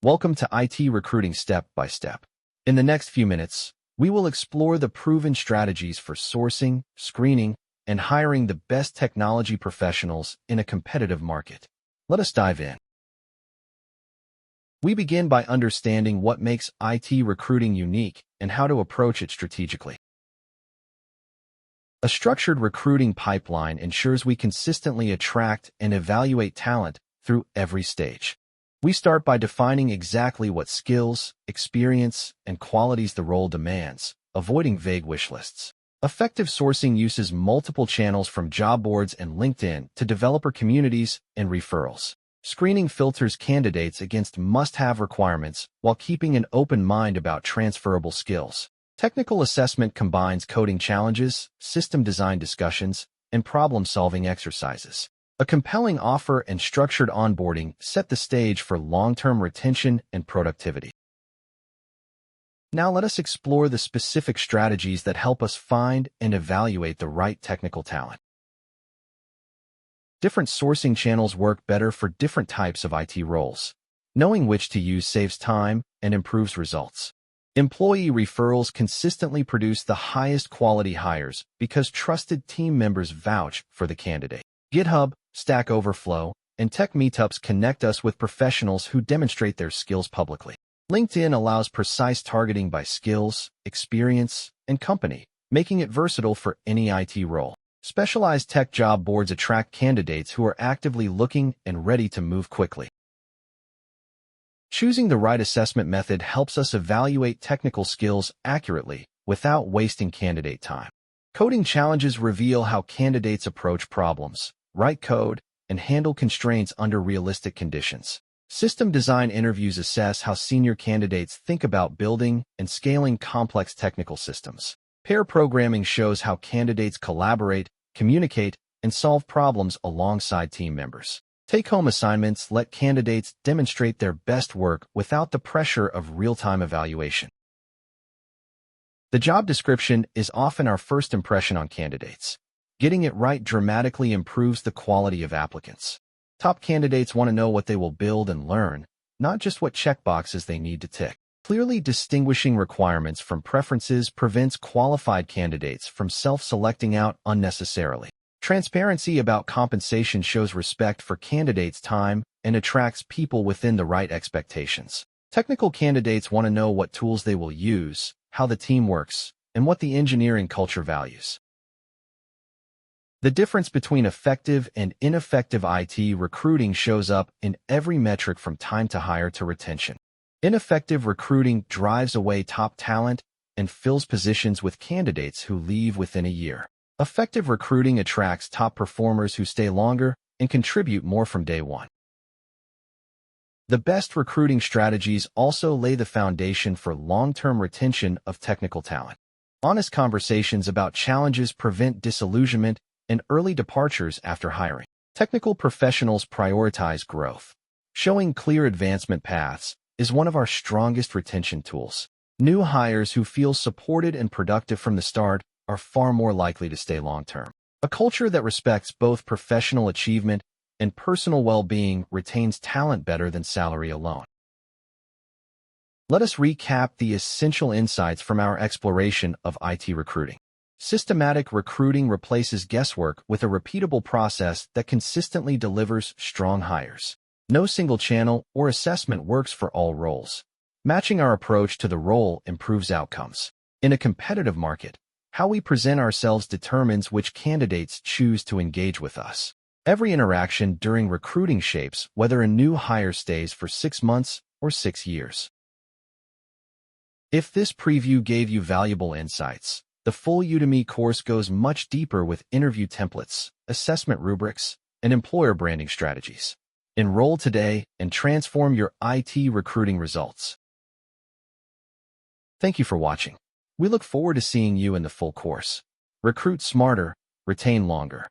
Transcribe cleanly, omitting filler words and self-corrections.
Welcome to IT Recruiting Step by Step. In the next few minutes, we will explore the proven strategies for sourcing, screening, and hiring the best technology professionals in a competitive market. Let us dive in. We begin by understanding what makes IT recruiting unique and how to approach it strategically. A structured recruiting pipeline ensures we consistently attract and evaluate talent through every stage. We start by defining exactly what skills, experience, and qualities the role demands, avoiding vague wish lists. Effective sourcing uses multiple channels from job boards and LinkedIn to developer communities and referrals. Screening filters candidates against must-have requirements while keeping an open mind about transferable skills. Technical assessment combines coding challenges, system design discussions, and problem-solving exercises. A compelling offer and structured onboarding set the stage for long-term retention and productivity. Now let us explore the specific strategies that help us find and evaluate the right technical talent. Different sourcing channels work better for different types of IT roles. Knowing which to use saves time and improves results. Employee referrals consistently produce the highest quality hires because trusted team members vouch for the candidate. GitHub, Stack Overflow, and tech meetups connect us with professionals who demonstrate their skills publicly. LinkedIn allows precise targeting by skills, experience, and company, making it versatile for any IT role. Specialized tech job boards attract candidates who are actively looking and ready to move quickly. Choosing the right assessment method helps us evaluate technical skills accurately without wasting candidate time. Coding challenges reveal how candidates approach problems, write code, and handle constraints under realistic conditions. System design interviews assess how senior candidates think about building and scaling complex technical systems. Pair programming shows how candidates collaborate, communicate, and solve problems alongside team members. Take-home assignments let candidates demonstrate their best work without the pressure of real-time evaluation. The job description is often our first impression on candidates. Getting it right dramatically improves the quality of applicants. Top candidates want to know what they will build and learn, not just what checkboxes they need to tick. Clearly distinguishing requirements from preferences prevents qualified candidates from self-selecting out unnecessarily. Transparency about compensation shows respect for candidates' time and attracts people within the right expectations. Technical candidates want to know what tools they will use, how the team works, and what the engineering culture values. The difference between effective and ineffective IT recruiting shows up in every metric from time to hire to retention. Ineffective recruiting drives away top talent and fills positions with candidates who leave within a year. Effective recruiting attracts top performers who stay longer and contribute more from day one. The best recruiting strategies also lay the foundation for long-term retention of technical talent. Honest conversations about challenges prevent disillusionment and early departures after hiring. Technical professionals prioritize growth. Showing clear advancement paths is one of our strongest retention tools. New hires who feel supported and productive from the start are far more likely to stay long-term. A culture that respects both professional achievement and personal well-being retains talent better than salary alone. Let us recap the essential insights from our exploration of IT recruiting. Systematic recruiting replaces guesswork with a repeatable process that consistently delivers strong hires. No single channel or assessment works for all roles. Matching our approach to the role improves outcomes. In a competitive market, how we present ourselves determines which candidates choose to engage with us. Every interaction during recruiting shapes whether a new hire stays for 6 months or 6 years. If this preview gave you valuable insights, the full Udemy course goes much deeper with interview templates, assessment rubrics, and employer branding strategies. Enroll today and transform your IT recruiting results. Thank you for watching. We look forward to seeing you in the full course. Recruit smarter, retain longer.